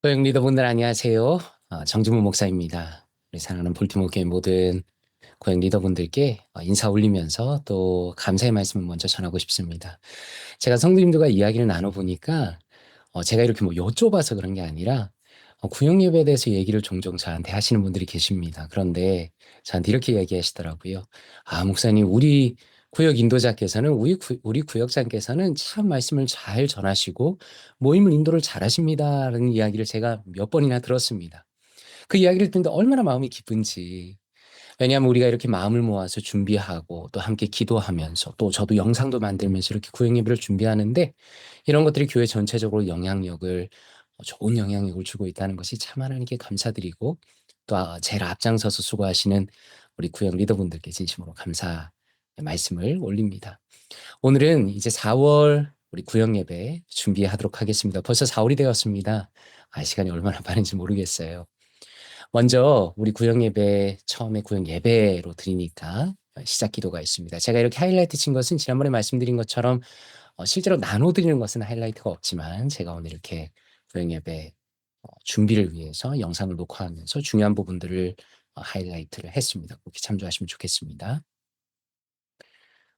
고용 리더분들 안녕하세요. 정진무 목사입니다. 우리 사랑하는 볼티모어 교회 모든 고용 리더분들께 인사 올리면서 또 감사의 말씀을 먼저 전하고 싶습니다. 제가 성도님들과 이야기를 나눠보니까 제가 이렇게 뭐 여쭤봐서 그런 게 아니라 구역 예배에 대해서 얘기를 종종 저한테 하시는 분들이 계십니다. 그런데 저한테 이렇게 얘기하시더라고요. 목사님, 우리 구역 인도자께서는 우리 구역장께서는 참 말씀을 잘 전하시고 모임을 인도를 잘하십니다라는 이야기를 제가 몇 번이나 들었습니다. 그 이야기를 듣는데 얼마나 마음이 기쁜지. 왜냐하면 우리가 이렇게 마음을 모아서 준비하고 또 함께 기도하면서 또 저도 영상도 만들면서 이렇게 구역 예배를 준비하는데 이런 것들이 교회 전체적으로 좋은 영향력을 주고 있다는 것이 참 하나님께 감사드리고 또 제일 앞장서서 수고하시는 우리 구역 리더분들께 진심으로 감사의 말씀을 올립니다. 오늘은 이제 4월 우리 구역 예배 준비하도록 하겠습니다. 벌써 4월이 되었습니다. 시간이 얼마나 빠른지 모르겠어요. 먼저 우리 구역 예배 처음에 구역 예배로 드리니까 시작 기도가 있습니다. 제가 이렇게 하이라이트 친 것은 지난번에 말씀드린 것처럼 실제로 나눠 드리는 것은 하이라이트가 없지만 제가 오늘 이렇게 구역 예배 준비를 위해서 영상을 녹화하면서 중요한 부분들을 하이라이트를 했습니다. 꼭 참조하시면 좋겠습니다.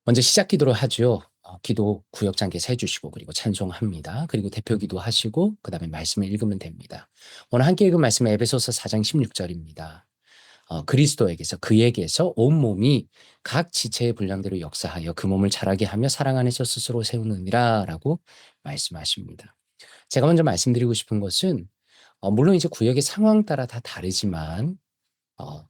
먼저 시작 기도를 하죠. 기도 구역장께서 해주시고 그리고 찬송합니다. 그리고 대표 기도하시고 그 다음에 말씀을 읽으면 됩니다. 오늘 함께 읽은 말씀은 에베소서 4장 16절입니다. 그리스도에게서 그에게서 온몸이 각 지체의 분량대로 역사하여 그 몸을 자라게 하며 사랑 안에서 스스로 세우느니라 라고 말씀하십니다. 제가 먼저 말씀드리고 싶은 것은 물론 이제 구역의 상황 따라 다 다르지만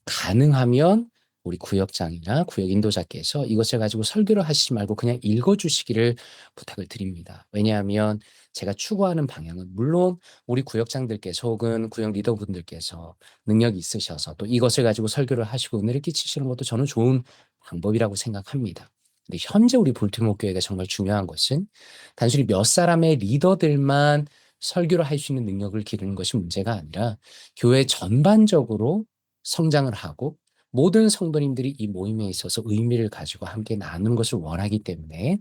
가능하면 우리 구역장이나 구역 인도자께서 이것을 가지고 설교를 하시지 말고 그냥 읽어주시기를 부탁을 드립니다. 왜냐하면 제가 추구하는 방향은 물론 우리 구역장들께서 혹은 구역 리더분들께서 능력이 있으셔서 또 이것을 가지고 설교를 하시고 은혜를 끼치시는 것도 저는 좋은 방법이라고 생각합니다. 근데 현재 우리 볼티모어 교회가 정말 중요한 것은 단순히 몇 사람의 리더들만 설교를 할 수 있는 능력을 기르는 것이 문제가 아니라 교회 전반적으로 성장을 하고 모든 성도님들이 이 모임에 있어서 의미를 가지고 함께 나누는 것을 원하기 때문에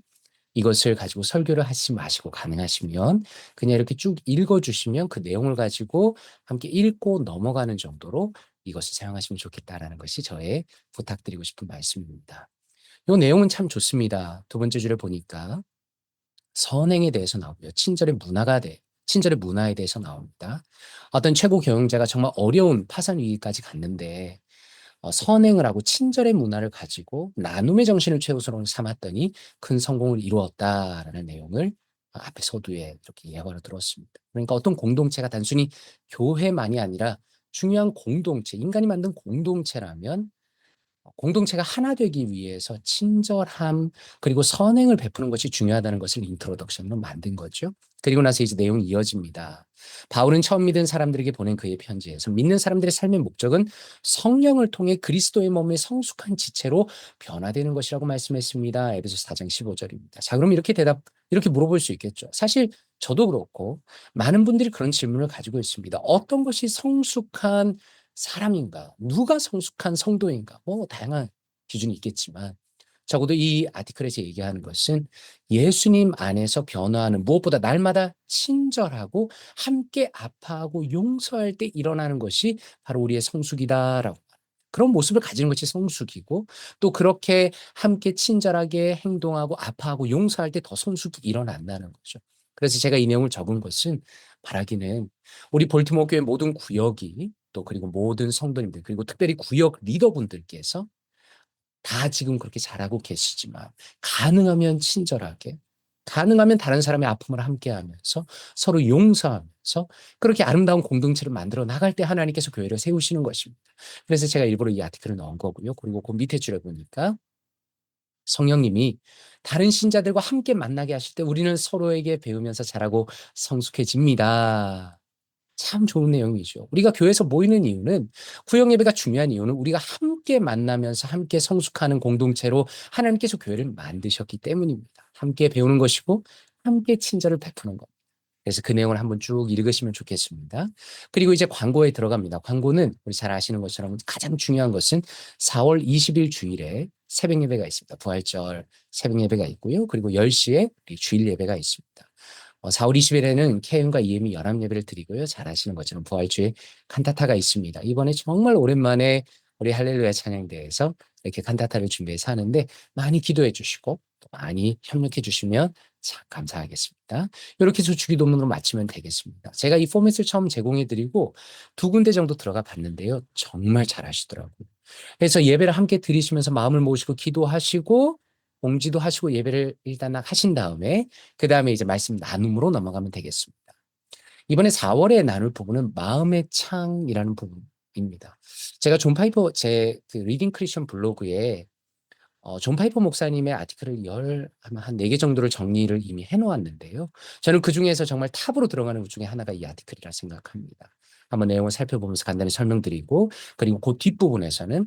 이것을 가지고 설교를 하지 마시고 가능하시면 그냥 이렇게 쭉 읽어주시면 그 내용을 가지고 함께 읽고 넘어가는 정도로 이것을 사용하시면 좋겠다라는 것이 저의 부탁드리고 싶은 말씀입니다. 이 내용은 참 좋습니다. 두 번째 줄에 보니까 선행에 대해서 나오고요. 친절의 문화에 대해서 나옵니다. 어떤 최고 경영자가 정말 어려운 파산 위기까지 갔는데 선행을 하고 친절의 문화를 가지고 나눔의 정신을 최우선으로 삼았더니 큰 성공을 이루었다라는 내용을 앞에 서두에 이렇게 예화로 들었습니다. 그러니까 어떤 공동체가 단순히 교회만이 아니라 중요한 공동체, 인간이 만든 공동체라면 공동체가 하나 되기 위해서 친절함 그리고 선행을 베푸는 것이 중요하다는 것을 인트로덕션으로 만든 거죠. 그리고 나서 이제 내용이 이어집니다. 바울은 처음 믿은 사람들에게 보낸 그의 편지에서 믿는 사람들의 삶의 목적은 성령을 통해 그리스도의 몸의 성숙한 지체로 변화되는 것이라고 말씀했습니다. 에베소 4장 15절입니다. 자, 그럼 이렇게 물어볼 수 있겠죠. 사실 저도 그렇고 많은 분들이 그런 질문을 가지고 있습니다. 어떤 것이 성숙한 사람인가? 누가 성숙한 성도인가? 다양한 기준이 있겠지만 적어도 이 아티클에서 얘기하는 것은 예수님 안에서 변화하는 무엇보다 날마다 친절하고 함께 아파하고 용서할 때 일어나는 것이 바로 우리의 성숙이다라고. 그런 모습을 가지는 것이 성숙이고 또 그렇게 함께 친절하게 행동하고 아파하고 용서할 때 더 성숙이 일어난다는 거죠. 그래서 제가 이 내용을 적은 것은 바라기는 우리 볼티모어 교회 모든 구역이 또 그리고 모든 성도님들 그리고 특별히 구역 리더분들께서 다 지금 그렇게 잘하고 계시지만 가능하면 친절하게 가능하면 다른 사람의 아픔을 함께하면서 서로 용서하면서 그렇게 아름다운 공동체를 만들어 나갈 때 하나님께서 교회를 세우시는 것입니다. 그래서 제가 일부러 이 아티클을 넣은 거고요. 그리고 그 밑에 줄에 보니까 성령님이 다른 신자들과 함께 만나게 하실 때 우리는 서로에게 배우면서 자라고 성숙해집니다. 참 좋은 내용이죠. 우리가 교회에서 모이는 이유는 구역 예배가 중요한 이유는 우리가 함께 만나면서 함께 성숙하는 공동체로 하나님께서 교회를 만드셨기 때문입니다. 함께 배우는 것이고 함께 친절을 베푸는 것. 그래서 그 내용을 한번 쭉 읽으시면 좋겠습니다. 그리고 이제 광고에 들어갑니다. 광고는 우리 잘 아시는 것처럼 가장 중요한 것은 4월 20일 주일에 새벽 예배가 있습니다. 부활절 새벽 예배가 있고요. 그리고 10시에 주일 예배가 있습니다. 4월 20일에는 케인과 이엠이 연합 예배를 드리고요. 잘 아시는 것처럼 부활주에 칸타타가 있습니다. 이번에 정말 오랜만에 우리 할렐루야 찬양대에서 이렇게 칸타타를 준비해서 하는데 많이 기도해 주시고 또 많이 협력해 주시면 참 감사하겠습니다. 이렇게 해서 주기도문으로 마치면 되겠습니다. 제가 이 포맷을 처음 제공해 드리고 두 군데 정도 들어가 봤는데요. 정말 잘 하시더라고요. 그래서 예배를 함께 드리시면서 마음을 모으시고 기도하시고 공지도 하시고 예배를 일단 하신 다음에 그다음에 이제 말씀 나눔으로 넘어가면 되겠습니다. 이번에 4월에 나눌 부분은 마음의 창이라는 부분입니다. 제가 존 파이퍼 제 그 리딩 크리스천 블로그에 존 파이퍼 목사님의 아티클을 아마 한 4개 정도를 정리를 이미 해 놓았는데요. 저는 그중에서 정말 탑으로 들어가는 것 중에 하나가 이 아티클이라 생각합니다. 한번 내용을 살펴보면서 간단히 설명드리고 그리고 그 뒷부분에서는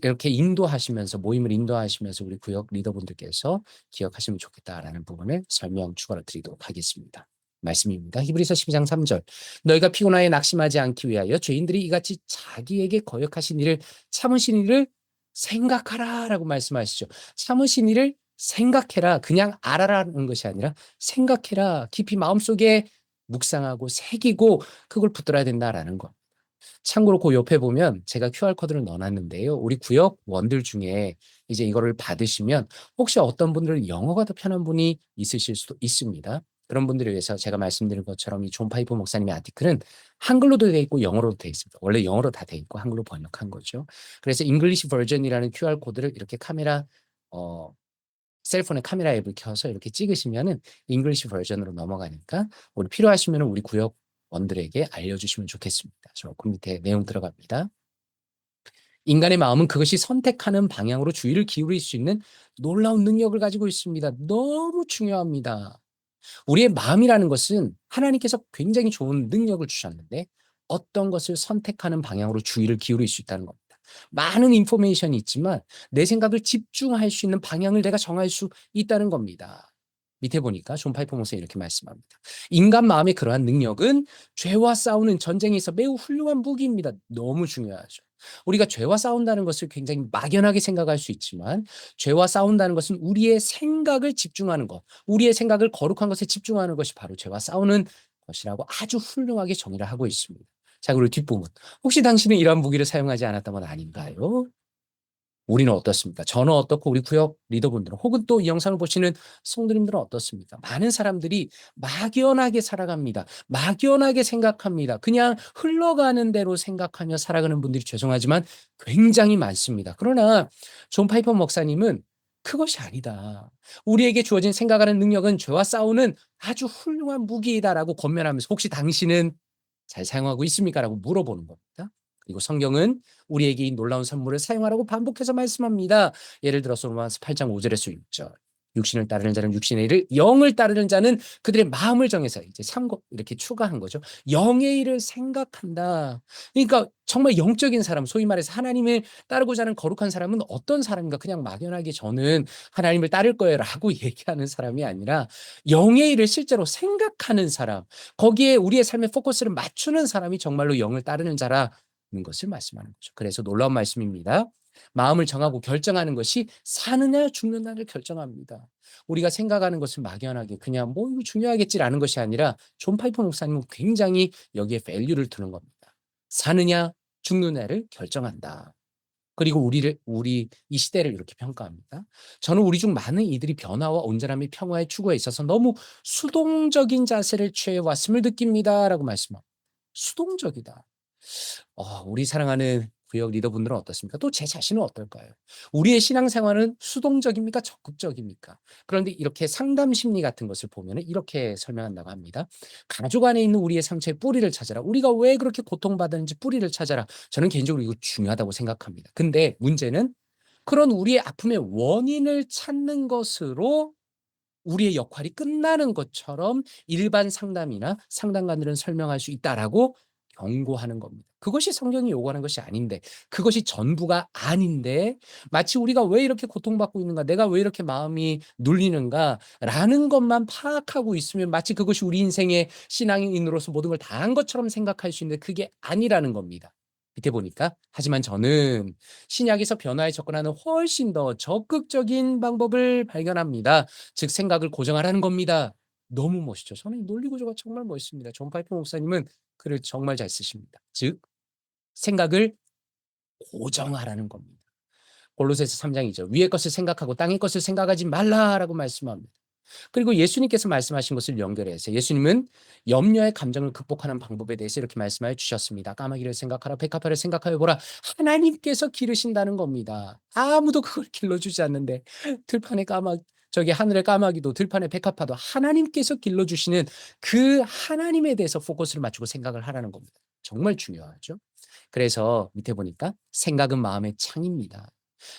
이렇게 인도하시면서 모임을 인도하시면서 우리 구역 리더분들께서 기억하시면 좋겠다라는 부분을 설명 추가로 드리도록 하겠습니다. 말씀입니다. 히브리서 12장 3절. 너희가 피곤하여 낙심하지 않기 위하여 죄인들이 이같이 자기에게 거역하신 일을 참으신 일을 생각하라라고 말씀하시죠. 참으신 일을 생각해라. 그냥 알아라는 것이 아니라 생각해라. 깊이 마음속에 묵상하고 새기고 그걸 붙들어야 된다라는 것. 참고로 그 옆에 보면 제가 QR코드를 넣어놨는데요. 우리 구역원들 중에 이제 이거를 받으시면 혹시 어떤 분들은 영어가 더 편한 분이 있으실 수도 있습니다. 그런 분들을 위해서 제가 말씀드린 것처럼 이 존 파이퍼 목사님의 아티클은 한글로도 돼 있고 영어로도 돼 있습니다. 원래 영어로 다 돼 있고 한글로 번역한 거죠. 그래서 잉글리시 버전이라는 QR코드를 이렇게 카메라 셀폰의 카메라 앱을 켜서 이렇게 찍으시면은 잉글리시 버전으로 넘어가니까 우리 필요하시면은 우리 구역원들에게 알려주시면 좋겠습니다. 저 그 밑에 내용 들어갑니다. 인간의 마음은 그것이 선택하는 방향으로 주의를 기울일 수 있는 놀라운 능력을 가지고 있습니다. 너무 중요합니다. 우리의 마음이라는 것은 하나님께서 굉장히 좋은 능력을 주셨는데 어떤 것을 선택하는 방향으로 주의를 기울일 수 있다는 겁니다. 많은 인포메이션이 있지만 내 생각을 집중할 수 있는 방향을 내가 정할 수 있다는 겁니다. 밑에 보니까 존 파이퍼 목사님이 이렇게 말씀합니다. 인간 마음의 그러한 능력은 죄와 싸우는 전쟁에서 매우 훌륭한 무기입니다. 너무 중요하죠. 우리가 죄와 싸운다는 것을 굉장히 막연하게 생각할 수 있지만 죄와 싸운다는 것은 우리의 생각을 집중하는 것, 우리의 생각을 거룩한 것에 집중하는 것이 바로 죄와 싸우는 것이라고 아주 훌륭하게 정의를 하고 있습니다. 자, 그리고 뒷부분. 혹시 당신은 이러한 무기를 사용하지 않았던 건 아닌가요? 우리는 어떻습니까? 저는 어떻고 우리 구역 리더분들은 혹은 또 이 영상을 보시는 성도님들은 어떻습니까? 많은 사람들이 막연하게 살아갑니다. 막연하게 생각합니다. 그냥 흘러가는 대로 생각하며 살아가는 분들이 죄송하지만 굉장히 많습니다. 그러나 존 파이퍼 목사님은 그것이 아니다. 우리에게 주어진 생각하는 능력은 죄와 싸우는 아주 훌륭한 무기이다라고 권면하면서 혹시 당신은 잘 사용하고 있습니까?라고 물어보는 겁니다. 그리고 성경은 우리에게 이 놀라운 선물을 사용하라고 반복해서 말씀합니다. 예를 들어서 로마서 8장 5절에서 6절. 육신을 따르는 자는 육신의 일을, 영을 따르는 자는 그들의 마음을 정해서 이제 참고 이렇게 추가한 거죠. 영의 일을 생각한다. 그러니까 정말 영적인 사람, 소위 말해서 하나님을 따르고자 하는 거룩한 사람은 어떤 사람인가? 그냥 막연하게 저는 하나님을 따를 거예요라고 얘기하는 사람이 아니라 영의 일을 실제로 생각하는 사람, 거기에 우리의 삶의 포커스를 맞추는 사람이 정말로 영을 따르는 자라는 것을 말씀하는 거죠. 그래서 놀라운 말씀입니다. 마음을 정하고 결정하는 것이 사느냐 죽느냐를 결정합니다. 우리가 생각하는 것을 막연하게 그냥 뭐 이거 중요하겠지라는 것이 아니라 존 파이퍼 목사님은 굉장히 여기에 밸류를 두는 겁니다. 사느냐 죽느냐를 결정한다. 그리고 우리 이 시대를 이렇게 평가합니다. 저는 우리 중 많은 이들이 변화와 온전함의 평화의 추구에 있어서 너무 수동적인 자세를 취해 왔음을 느낍니다라고 말씀합니다. 수동적이다. 우리 사랑하는 구역 리더분들은 어떻습니까? 또 제 자신은 어떨까요? 우리의 신앙생활은 수동적입니까? 적극적입니까? 그런데 이렇게 상담 심리 같은 것을 보면 이렇게 설명한다고 합니다. 가족 안에 있는 우리의 상처의 뿌리를 찾아라. 우리가 왜 그렇게 고통받았는지 뿌리를 찾아라. 저는 개인적으로 이거 중요하다고 생각합니다. 근데 문제는 그런 우리의 아픔의 원인을 찾는 것으로 우리의 역할이 끝나는 것처럼 일반 상담이나 상담가들은 설명할 수 있다라고 경고하는 겁니다. 그것이 성경이 요구하는 것이 아닌데, 그것이 전부가 아닌데, 마치 우리가 왜 이렇게 고통받고 있는가, 내가 왜 이렇게 마음이 눌리는가라는 것만 파악하고 있으면 마치 그것이 우리 인생의 신앙인으로서 모든 걸 다 한 것처럼 생각할 수 있는데 그게 아니라는 겁니다. 밑에 보니까 하지만 저는 신약에서 변화에 접근하는 훨씬 더 적극적인 방법을 발견합니다. 즉 생각을 고정하라는 겁니다. 너무 멋있죠. 저는 이 논리 구조가 정말 멋있습니다. 존 파이퍼 목사님은 글을 정말 잘 쓰십니다. 즉 생각을 고정하라는 겁니다. 골로새서 3 장이죠. "위의 것을 생각하고 땅의 것을 생각하지 말라."라고 말씀합니다. 그리고 예수님께서 말씀하신 것을 연결해서 예수님은 염려의 감정을 극복하는 방법에 대해서 이렇게 말씀하여 주셨습니다. "까마귀를 생각하라. 백합화를 생각하여 보라." 하나님께서 기르신다는 겁니다. 아무도 그걸 길러주지 않는데 들판의 저기 하늘의 까마귀도 들판의 백합화도 하나님께서 길러주시는 그 하나님에 대해서 포커스를 맞추고 생각을 하라는 겁니다. 정말 중요하죠. 그래서 밑에 보니까 생각은 마음의 창입니다.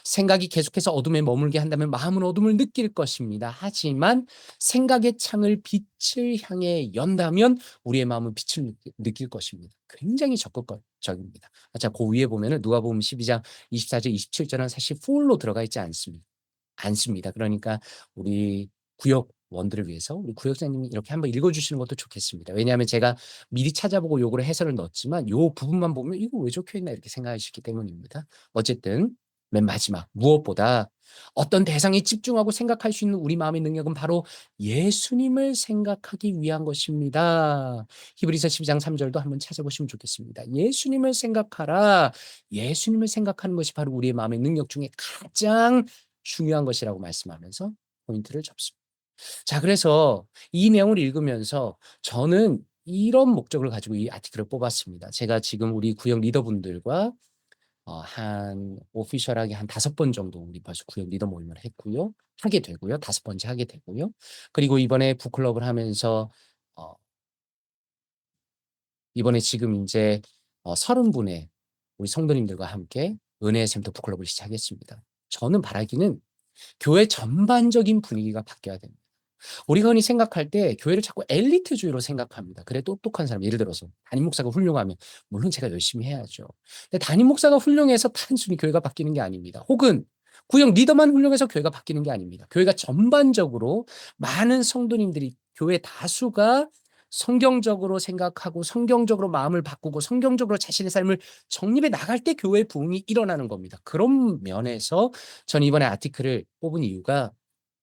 생각이 계속해서 어둠에 머물게 한다면 마음은 어둠을 느낄 것입니다. 하지만 생각의 창을 빛을 향해 연다면 우리의 마음은 빛을 느낄 것입니다. 굉장히 적극적입니다. 자, 그 위에 보면은 누가복음 12장 24절 27절은 사실 풀로 들어가 있지 않습니다. 그러니까 우리 구역원들을 위해서 우리 구역장님이 이렇게 한번 읽어주시는 것도 좋겠습니다. 왜냐하면 제가 미리 찾아보고 요거를 해설을 넣었지만 요 부분만 보면 '이거 왜 적혀 있나?' 이렇게 생각하시기 때문입니다. 어쨌든 맨 마지막 무엇보다 어떤 대상에 집중하고 생각할 수 있는 우리 마음의 능력은 바로 예수님을 생각하기 위한 것입니다. 히브리서 12장 3 절도 한번 찾아보시면 좋겠습니다. "예수님을 생각하라." 예수님을 생각하는 것이 바로 우리의 마음의 능력 중에 가장 중요한 것이라고 말씀하면서 포인트를 잡습니다. 자, 그래서 이 내용을 읽으면서 저는 이런 목적을 가지고 이 아티클을 뽑았습니다. 제가 지금 우리 구역 리더분들과 한 오피셜하게 한 5번 정도 우리 벌써 구역 리더 모임을 했고요. 하게 되고요. 5번째 하게 되고요. 그리고 이번에 북클럽을 하면서 어 이번에 지금 인제 30 분의 우리 성도님들과 함께 은혜의 샘터 북클럽을 시작했습니다. 저는 바라기는 교회 전반적인 분위기가 바뀌어야 됩니다. 우리가 흔히 생각할 때 교회를 자꾸 엘리트주의로 생각합니다. 그래 똑똑한 사람 예를 들어서 담임 목사가 훌륭하면 물론 제가 열심히 해야죠. 근데 담임 목사가 훌륭해서 단순히 교회가 바뀌는 게 아닙니다. 혹은 구역 리더만 훌륭해서 교회가 바뀌는 게 아닙니다. 교회가 전반적으로 많은 성도님들이 교회 다수가 성경적으로 생각하고 성경적으로 마음을 바꾸고 성경적으로 자신의 삶을 정립해 나갈 때 교회의 부흥이 일어나는 겁니다. 그런 면에서 저는 이번에 아티클을 뽑은 이유가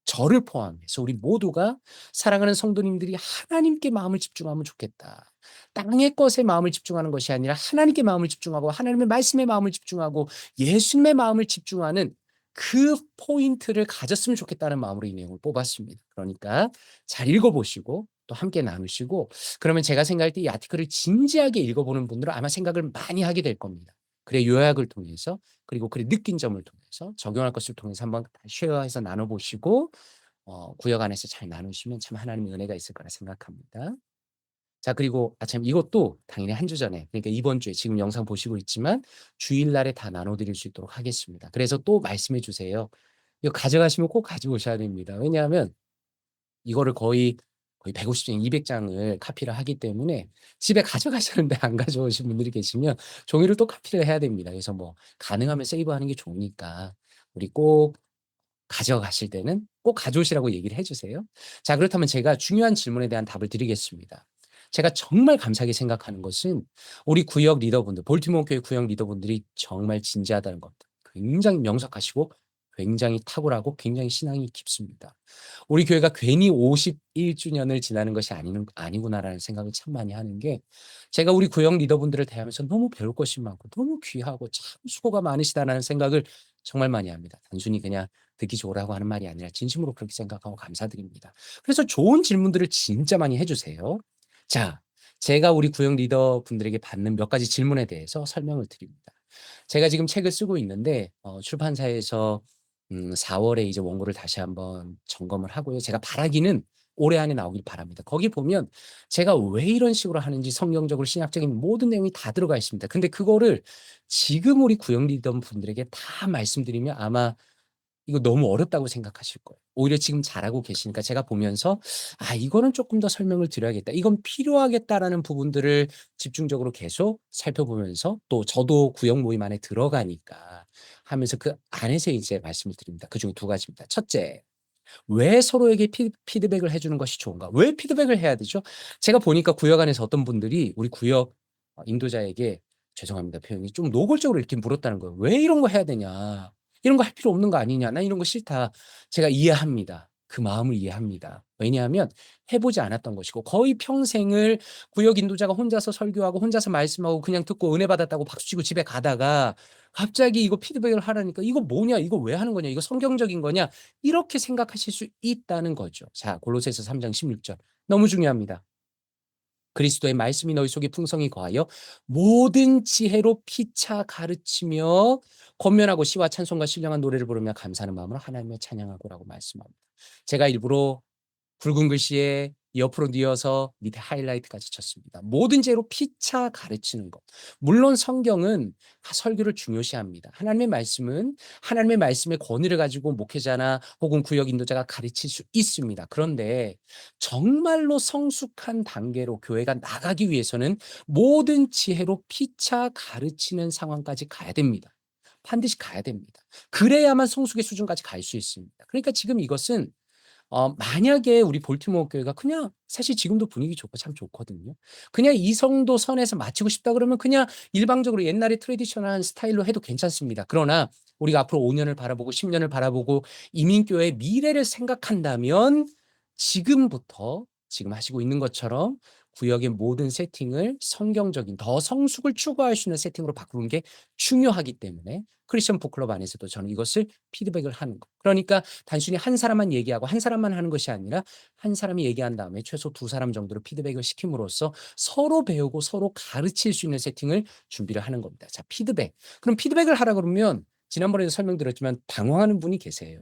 저를 포함해서 우리 모두가 사랑하는 성도님들이 하나님께 마음을 집중하면 좋겠다. 땅의 것에 마음을 집중하는 것이 아니라 하나님께 마음을 집중하고 하나님의 말씀에 마음을 집중하고 예수님의 마음을 집중하는 그 포인트를 가졌으면 좋겠다는 마음으로 이 내용을 뽑았습니다. 그러니까 잘 읽어보시고 또 함께 나누시고 그러면 제가 생각할 때 이 아티클을 진지하게 읽어보는 분들은 아마 생각을 많이 하게 될 겁니다. 그래 요약을 통해서 그리고 그래 느낀 점을 통해서 적용할 것을 통해서 한번 쉐어해서 나눠보시고 구역 안에서 잘 나누시면 참 하나님의 은혜가 있을 거라 생각합니다. 자, 그리고 참 이것도 당연히 한 주 전에 그러니까 이번 주에 지금 영상 보시고 있지만 주일날에 다 나눠 드릴 수 있도록 하겠습니다. 그래서 또 말씀해 주세요. 이거 가져가시면 꼭 가져오셔야 됩니다. 왜냐하면 이거를 거의 150 장, 200 장을 카피를 하기 때문에 집에 가져가셨는데 안 가져오신 분들이 계시면 종이를 또 카피를 해야 됩니다. 그래서 뭐 가능하면 세이브하는 게 좋으니까 우리 꼭 가져가실 때는 꼭 가져오시라고 얘기를 해 주세요. 자, 그렇다면 제가 중요한 질문에 대한 답을 드리겠습니다. 제가 정말 감사하게 생각하는 것은 우리 구역 리더분들, 볼티모어 교회 구역 리더분들이 정말 진지하다는 겁니다. 굉장히 명석하시고 굉장히 탁월하고 굉장히 신앙이 깊습니다. 우리 교회가 괜히 51주년을 지나는 것이 아니구나라는 생각을 참 많이 하는 게 제가 우리 구역 리더분들을 대하면서 너무 배울 것이 많고 너무 귀하고 참 수고가 많으시다라는 생각을 정말 많이 합니다. 단순히 그냥 듣기 좋으라고 하는 말이 아니라 진심으로 그렇게 생각하고 감사드립니다. 그래서 좋은 질문들을 진짜 많이 해 주세요. 자, 제가 우리 구역 리더분들에게 받는 몇 가지 질문에 대해서 설명을 드립니다. 제가 지금 책을 쓰고 있는데 출판사에서 4 월에 이제 원고를 다시 한번 점검을 하고요. 제가 바라기는 올해 안에 나오길 바랍니다. 거기 보면 제가 왜 이런 식으로 하는지 성경적으로 신학적인 모든 내용이 다 들어가 있습니다. 근데 그거를 지금 우리 구역 리더분들에게 다 말씀드리면 아마 이거 너무 어렵다고 생각하실 거예요. 오히려 지금 잘하고 계시니까 제가 보면서 '아 이거는 쪼끔 더 설명을 드려야겠다. 이건 필요하겠다.'라는 부분들을 집중적으로 계속 살펴보면서 또 저도 구역 모임 안에 들어가니까 하면서 그 안에서 이제 말씀을 드립니다. 그중에 2 가지입니다. 첫째, 왜 서로에게 피드백을 해 주는 것이 좋은가? 왜 피드백을 해야 되죠? 제가 보니까 구역 안에서 어떤 분들이 우리 구역 인도자에게 죄송합니다 표현이 좀 노골적으로 이렇게 물었다는 거예요. "왜 이런 거 해야 되냐? 이런 거 할 필요 없는 거 아니냐? 난 이런 거 싫다." 제가 이해합니다. 그 마음을 이해합니다. 왜냐하면 해 보지 않았던 것이고 거의 평생을 구역 인도자가 혼자서 설교하고 혼자서 말씀하고 그냥 듣고 은혜 받았다고 박수 치고 집에 가다가 갑자기 이거 피드백을 하라니까 '이거 뭐냐? 이거 왜 하는 거냐? 이거 성경적인 거냐?' 이렇게 생각하실 수 있다는 거죠. 자, 골로새서 3장 16절 너무 중요합니다. 그리스도의 말씀이 너희 속에 풍성히 거하여 모든 지혜로 피차 가르치며 권면하고 시와 찬송과 신령한 노래를 부르며 감사하는 마음으로 하나님을 찬양하고라고 말씀합니다. 제가 일부러 굵은 글씨에 옆으로 뉘어서 밑에 하이라이트까지 쳤습니다. 모든 죄로 피차 가르치는 것. 물론 성경은 설교를 중요시합니다. 하나님의 말씀은 하나님의 말씀의 권위를 가지고 목회자나 혹은 구역 인도자가 가르칠 수 있습니다. 그런데 정말로 성숙한 단계로 교회가 나가기 위해서는 모든 지혜로 피차 가르치는 상황까지 가야 됩니다. 반드시 가야 됩니다. 그래야만 성숙의 수준까지 갈 수 있습니다. 그러니까 지금 이것은 만약에 우리 볼티모어 교회가 그냥 사실 지금도 분위기 좋고 참 좋거든요. 그냥 이 정도 선에서 마치고 싶다 그러면 그냥 일방적으로 옛날의 트래디셔널한 스타일로 해도 괜찮습니다. 그러나 우리가 앞으로 5 년을 바라보고 10 년을 바라보고 이민교회의 미래를 생각한다면 지금부터 지금 하시고 있는 것처럼 구역의 모든 세팅을 성경적인 더 성숙을 추구할 수 있는 세팅으로 바꾸는 게 중요하기 때문에 크리스천 북클럽 안에서도 저는 이것을 피드백을 하는 거. 그러니까 단순히 한 사람만 얘기하고 한 사람만 하는 것이 아니라 한 사람이 얘기한 다음에 최소 두 사람 정도로 피드백을 시킴으로써 서로 배우고 서로 가르칠 수 있는 세팅을 준비를 하는 겁니다. 자, 피드백. 그럼 피드백을 하라 그러면 지난번에도 설명드렸지만 당황하는 분이 계세요.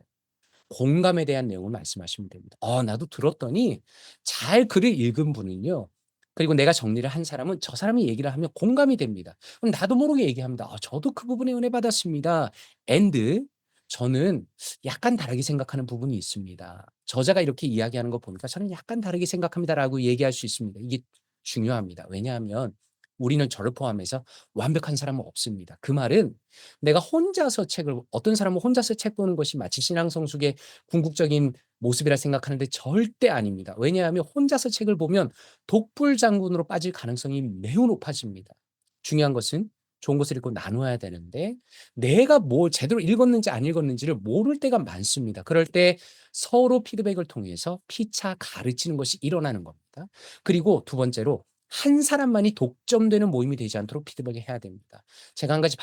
공감에 대한 내용을 말씀하시면 됩니다. 나도 들었더니 잘 글을 읽은 분은요. 그리고 내가 정리를 한 사람은 저 사람이 얘기를 하면 공감이 됩니다. 그럼 나도 모르게 얘기합니다. 저도 그 부분에 은혜 받았습니다. and 저는 약간 다르게 생각하는 부분이 있습니다. 저자가 이렇게 이야기하는 거 보니까 저는 약간 다르게 생각합니다라고 얘기할 수 있습니다. 이게 중요합니다. 왜냐하면 우리는 저를 포함해서 완벽한 사람은 없습니다. 그 말은 내가 혼자서 책을 어떤 사람은 혼자서 책 보는 것이 마치 신앙 성숙의 궁극적인 모습이라 생각하는데 절대 아닙니다. 왜냐하면 혼자서 책을 보면 독불장군으로 빠질 가능성이 매우 높아집니다. 중요한 것은 좋은 것을 읽고 나누어야 되는데 내가 뭘 제대로 읽었는지 안 읽었는지를 모를 때가 많습니다. 그럴 때 서로 피드백을 통해서 피차 가르치는 것이 일어나는 겁니다. 그리고 두 번째로 한 사람만이 독점되는 모임이 되지 않도록 피드백을 해야 됩니다. 제가 한 가지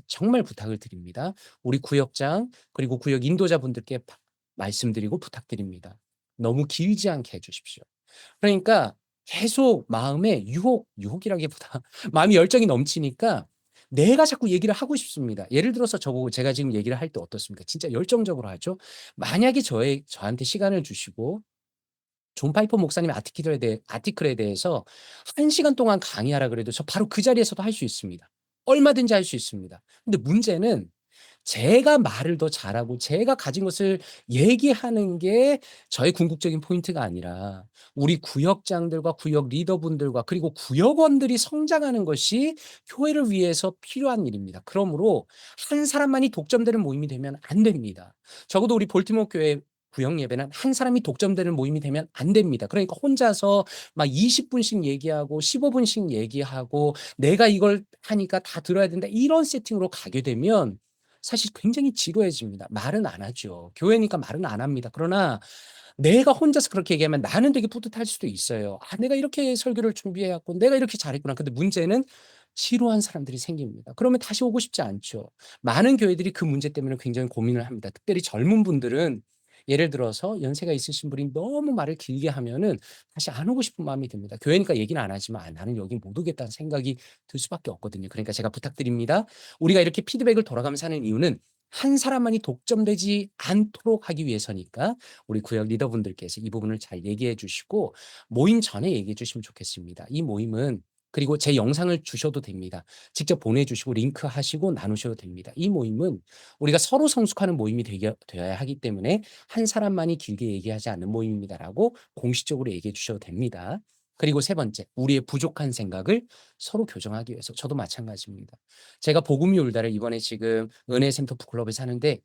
정말 부탁을 드립니다. 우리 구역장 그리고 구역 인도자분들께 말씀드리고 부탁드립니다. 너무 길지 않게 해 주십시오. 그러니까 계속 마음에 유혹이라기보다 마음이 열정이 넘치니까 내가 자꾸 얘기를 하고 싶습니다. 예를 들어서 저보고 제가 지금 얘기를 할 때 어떻습니까? 진짜 열정적으로 하죠. 만약에 저한테 시간을 주시고 존 파이퍼 목사님의 아티클에 대해서 1 시간 동안 강의하라 그래도 저 바로 그 자리에서도 할 수 있습니다. 얼마든지 할 수 있습니다. 근데 문제는 제가 말을 더 잘하고 제가 가진 것을 얘기하는 게 저의 궁극적인 포인트가 아니라 우리 구역장들과 구역 리더분들과 그리고 구역원들이 성장하는 것이 교회를 위해서 필요한 일입니다. 그러므로 한 사람만이 독점되는 모임이 되면 안 됩니다. 적어도 우리 볼티모어 교회 구역 예배는 한 사람이 독점되는 모임이 되면 안 됩니다. 그러니까 혼자서 막 20 분씩 얘기하고 15 분씩 얘기하고 내가 이걸 하니까 다 들어야 된다 이런 세팅으로 가게 되면 사실 굉장히 지루해집니다. 말은 안 하죠. 교회니까 말은 안 합니다. 그러나 내가 혼자서 그렇게 얘기하면 나는 되게 뿌듯할 수도 있어요. '내가 이렇게 설교를 준비해 왔고 내가 이렇게 잘했구나.' 근데 문제는 지루한 사람들이 생깁니다. 그러면 다시 오고 싶지 않죠. 많은 교회들이 그 문제 때문에 굉장히 고민을 합니다. 특별히 젊은 분들은 예를 들어서 연세가 있으신 분이 너무 말을 길게 하면은 다시 안 오고 싶은 마음이 듭니다. 교회니까 얘기는 안 하지만 '나는 여기 못 오겠다.'는 생각이 들 수밖에 없거든요. 그러니까 제가 부탁드립니다. 우리가 이렇게 피드백을 돌아가면서 하는 이유는 한 사람만이 독점되지 않도록 하기 위해서니까 우리 구역 리더분들께서 이 부분을 잘 얘기해 주시고 모임 전에 얘기해 주시면 좋겠습니다. 이 모임은 그리고 제 영상을 주셔도 됩니다. 직접 보내주시고 링크하시고 나누셔도 됩니다. 이 모임은 우리가 서로 성숙하는 모임이 되어야 하기 때문에 한 사람만이 길게 얘기하지 않는 모임입니다라고 공식적으로 얘기해 주셔도 됩니다. 그리고 세 번째, 우리의 부족한 생각을 서로 교정하기 위해서 저도 마찬가지입니다. 제가 복음이 울다를 이번에 지금 은혜센터 북클럽에 사는데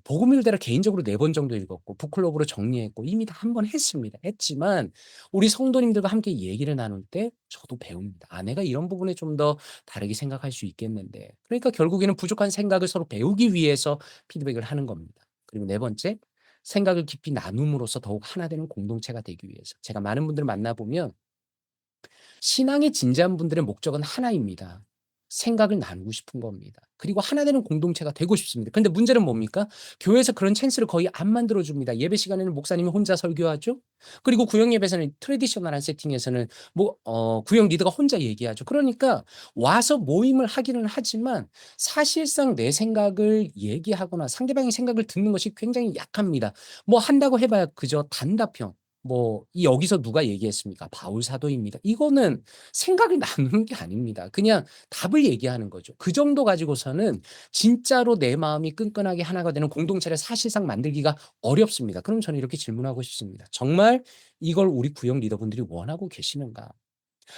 복음이 울다를 개인적으로 4번 정도 읽었고 북클럽으로 정리했고 이미 다 한 번 했습니다. 했지만 우리 성도님들과 함께 얘기를 나눌 때 저도 배웁니다. '내가 이런 부분에 좀 더 다르게 생각할 수 있겠는데.' 그러니까 결국에는 부족한 생각을 서로 배우기 위해서 피드백을 하는 겁니다. 그리고 네 번째, 생각을 깊이 나눔으로써 더욱 하나 되는 공동체가 되기 위해서. 제가 많은 분들을 만나 보면 신앙에 진지한 분들의 목적은 하나입니다. 생각을 나누고 싶은 겁니다. 그리고 하나 되는 공동체가 되고 싶습니다. 근데 문제는 뭡니까? 교회에서 그런 찬스를 거의 안 만들어 줍니다. 예배 시간에는 목사님이 혼자 설교하죠. 그리고 구역 예배에서는 트래디셔널한 세팅에서는 구역 리더가 혼자 얘기하죠. 그러니까 와서 모임을 하기는 하지만 사실상 내 생각을 얘기하거나 상대방의 생각을 듣는 것이 굉장히 약합니다. 뭐 한다고 해 봐야 그저 단답형. 여기서 누가 얘기했습니까? 바울 사도입니다. 이거는 생각을 나누는 게 아닙니다. 그냥 답을 얘기하는 거죠. 그 정도 가지고서는 진짜로 내 마음이 끈끈하게 하나가 되는 공동체를 사실상 만들기가 어렵습니다. 그럼 저는 이렇게 질문하고 싶습니다. 정말 이걸 우리 구역 리더분들이 원하고 계시는가?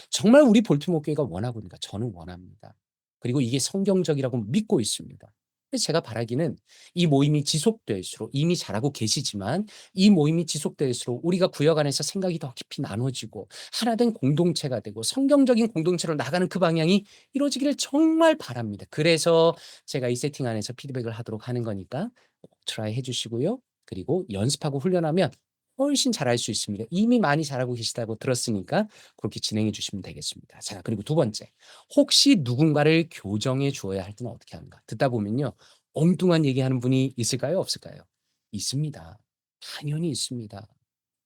정말 우리 볼티모어 교회가 원하고 있는가? 저는 원합니다. 그리고 이게 성경적이라고 믿고 있습니다. 그래서 제가 바라기는 이 모임이 지속될수록 이미 잘하고 계시지만 이 모임이 지속될수록 우리가 구역 안에서 생각이 더 깊이 나눠지고 하나된 공동체가 되고 성경적인 공동체로 나가는 그 방향이 이루어지기를 정말 바랍니다. 그래서 제가 이 세팅 안에서 피드백을 하도록 하는 거니까 꼭 트라이 해 주시고요. 그리고 연습하고 훈련하면 훨씬 잘할 수 있습니다. 이미 많이 잘하고 계시다고 들었으니까 그렇게 진행해 주시면 되겠습니다. 자, 그리고 두 번째. 혹시 누군가를 교정해 주어야 할 때는 어떻게 하는가? 듣다 보면요. 엉뚱한 얘기하는 분이 있을까요? 없을까요? 있습니다. 당연히 있습니다.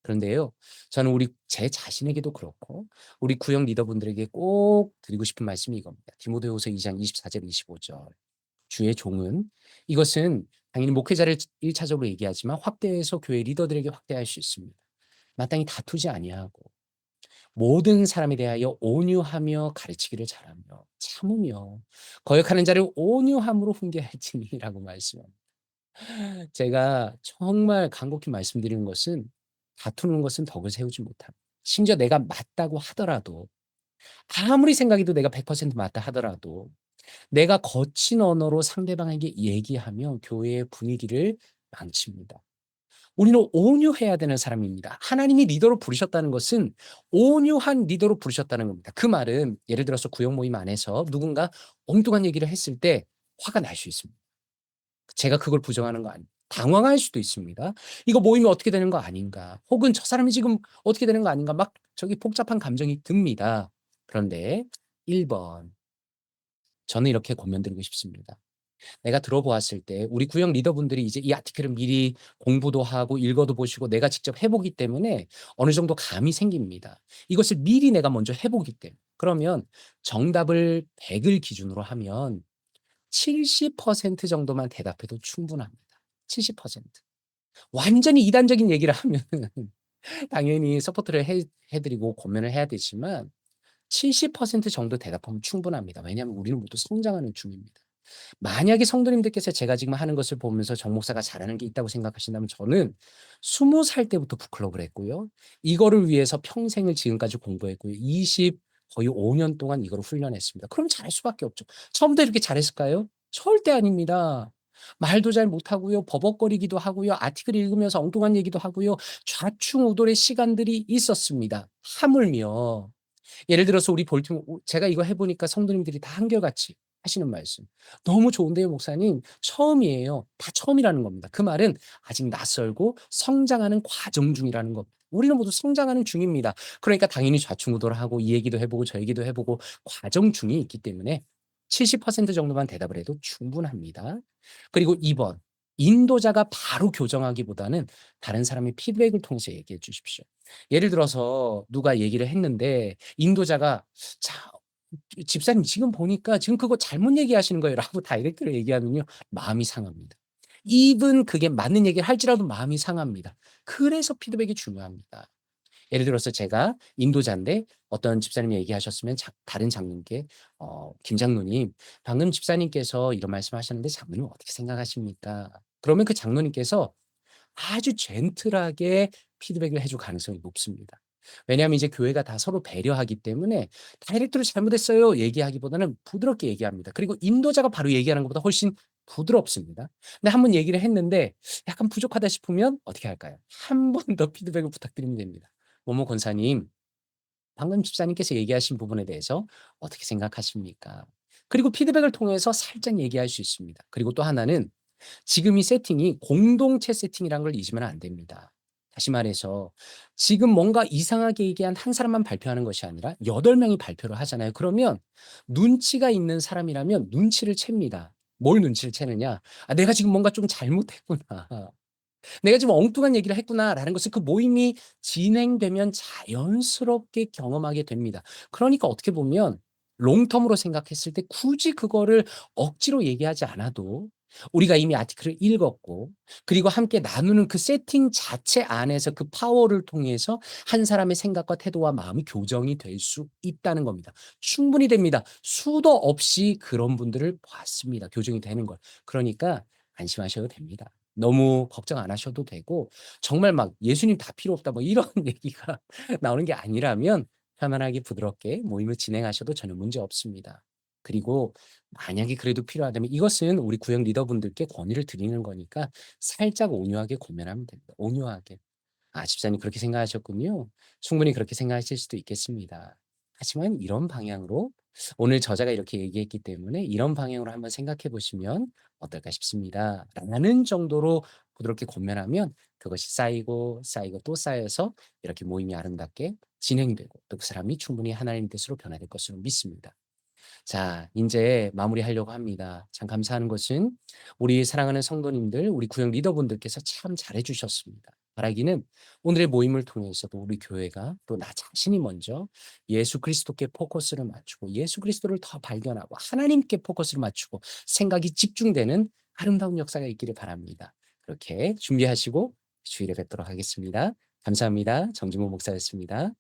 그런데요. 저는 제 자신에게도 그렇고 우리 구역 리더분들에게 꼭 드리고 싶은 말씀이 이겁니다. 디모데후서 2장 24절 25절. 주의 종은 이것은 당연히 목회자를 1차적으로 얘기하지만 확대해서 교회 리더들에게 확대할 수 있습니다. 마땅히 다투지 아니하고 모든 사람에 대하여 온유하며 가르치기를 잘하며 참으며 거역하는 자를 온유함으로 훈계할지니라고 말씀합니다. 제가 정말 간곡히 말씀드리는 것은 다투는 것은 덕을 세우지 못합니다. 심지어 내가 맞다고 하더라도 아무리 생각해도 내가 100% 맞다 하더라도 내가 거친 언어로 상대방에게 얘기하며 교회의 분위기를 망칩니다. 우리는 온유해야 되는 사람입니다. 하나님이 리더로 부르셨다는 것은 온유한 리더로 부르셨다는 겁니다. 그 말은 예를 들어서 구역 모임 안에서 누군가 엉뚱한 얘기를 했을 때 화가 날 수 있습니다. 제가 그걸 부정하는 거 아닙니다. 당황할 수도 있습니다. '이거 모임이 어떻게 되는 거 아닌가.' 혹은 '저 사람이 지금 어떻게 되는 거 아닌가.' 막 저기 복잡한 감정이 듭니다. 그런데 1 번 저는 이렇게 권면드리고 싶습니다. 내가 들어보았을 때 우리 구역 리더분들이 이제 이 아티클을 미리 공부도 하고 읽어도 보시고 내가 직접 해 보기 때문에 어느 정도 감이 생깁니다. 이것을 미리 내가 먼저 해 보기 때문에. 그러면 정답을 100을 기준으로 하면 70% 정도만 대답해도 충분합니다. 70%. 완전히 이단적인 얘기를 하면은 당연히 서포트를 해 드리고 권면을 해야 되지만 70% 정도 대답하면 충분합니다. 왜냐하면 우리는 모두 성장하는 중입니다. 만약에 성도님들께서 제가 지금 하는 것을 보면서 정 목사가 잘하는 게 있다고 생각하신다면 저는 20살 때부터 북클럽을 했고요. 이거를 위해서 평생을 지금까지 공부했고요. 거의 5년 동안 이거를 훈련했습니다. 그럼 잘할 수밖에 없죠. 처음부터 이렇게 잘했을까요? 절대 아닙니다. 말도 잘 못하고요. 버벅거리기도 하고요. 아티클 읽으면서 엉뚱한 얘기도 하고요. 좌충우돌의 시간들이 있었습니다. 하물며 예를 들어서 우리 볼티모 제가 이거 해 보니까 성도님들이 다 한결같이 하시는 말씀. "너무 좋은데요 목사님." 처음이에요. 다 처음이라는 겁니다. 그 말은 아직 낯설고 성장하는 과정 중이라는 겁니다. 우리는 모두 성장하는 중입니다. 그러니까 당연히 좌충우돌하고 이 얘기도 해 보고 저 얘기도 해 보고 과정 중에 있기 때문에 70% 정도만 대답을 해도 충분합니다. 그리고 2 번, 인도자가 바로 교정하기보다는 다른 사람의 피드백을 통해서 얘기해 주십시오. 예를 들어서 누가 얘기를 했는데 인도자가 "자 집사님 지금 보니까 지금 그거 잘못 얘기하시는 거예요."라고 다이렉트로 얘기하면요. 마음이 상합니다. even 그게 맞는 얘기를 할지라도 마음이 상합니다. 그래서 피드백이 중요합니다. 예를 들어서 제가 인도자인데 어떤 집사님이 얘기하셨으면 다른 장로님께 "김 장로님 방금 집사님께서 이런 말씀하셨는데 장로님 어떻게 생각하십니까?" 그러면 그 장로님께서 아주 젠틀하게 피드백을 해줄 가능성이 높습니다. 왜냐하면 이제 교회가 다 서로 배려하기 때문에 다이렉트로 "잘못했어요." 얘기하기보다는 부드럽게 얘기합니다. 그리고 인도자가 바로 얘기하는 것보다 훨씬 부드럽습니다. 근데 한 번 얘기를 했는데 약간 부족하다 싶으면 어떻게 할까요? 한 번 더 피드백을 부탁드리면 됩니다. "뭐뭐 권사님, 방금 집사님께서 얘기하신 부분에 대해서 어떻게 생각하십니까?" 그리고 피드백을 통해서 살짝 얘기할 수 있습니다. 그리고 또 하나는 지금 이 세팅이 공동체 세팅이라는 걸 잊으면 안 됩니다. 다시 말해서 지금 뭔가 이상하게 얘기한 한 사람만 발표하는 것이 아니라 8명이 발표를 하잖아요. 그러면 눈치가 있는 사람이라면 눈치를 챕니다. 뭘 눈치를 채느냐? '아 내가 지금 뭔가 좀 잘못했구나. 내가 지금 엉뚱한 얘기를 했구나.'라는 것을 그 모임이 진행되면 자연스럽게 경험하게 됩니다. 그러니까 어떻게 보면 롱텀으로 생각했을 때 굳이 그거를 억지로 얘기하지 않아도 우리가 이미 아티클을 읽었고 그리고 함께 나누는 그 세팅 자체 안에서 그 파워를 통해서 한 사람의 생각과 태도와 마음이 교정이 될 수 있다는 겁니다. 충분히 됩니다. 수도 없이 그런 분들을 봤습니다, 교정이 되는 걸. 그러니까 안심하셔도 됩니다. 너무 걱정 안 하셔도 되고 정말 막 "예수님 다 필요 없다." 뭐 이런 얘기가 나오는 게 아니라면 편안하게 부드럽게 모임을 진행하셔도 전혀 문제 없습니다. 그리고 만약에 그래도 필요하다면 이것은 우리 구역 리더분들께 권유를 드리는 거니까 살짝 온유하게 고민하면 됩니다. 온유하게. '아 집사님 그렇게 생각하셨군요.' 충분히 그렇게 생각하실 수도 있겠습니다. 하지만 이런 방향으로 오늘 저자가 이렇게 얘기했기 때문에 '이런 방향으로 한번 생각해 보시면 어떨까 싶습니다.' 라는 정도로 부드럽게 권면하면 그것이 쌓이고 쌓이고 또 쌓여서 이렇게 모임이 아름답게 진행되고 또 그 사람이 충분히 하나님 뜻으로 변화될 것으로 믿습니다. 자, 인제 마무리하려고 합니다. 참 감사한 것은 우리 사랑하는 성도님들, 우리 구역 리더분들께서 참 잘해 주셨습니다. 바라기는 오늘의 모임을 통해서도 우리 교회가 또 나 자신이 먼저 예수 그리스도께 포커스를 맞추고 예수 그리스도를 더 발견하고 하나님께 포커스를 맞추고 생각이 집중되는 아름다운 역사가 있기를 바랍니다. 그렇게 준비하시고 주일에 뵙도록 하겠습니다. 감사합니다. 정진모 목사였습니다.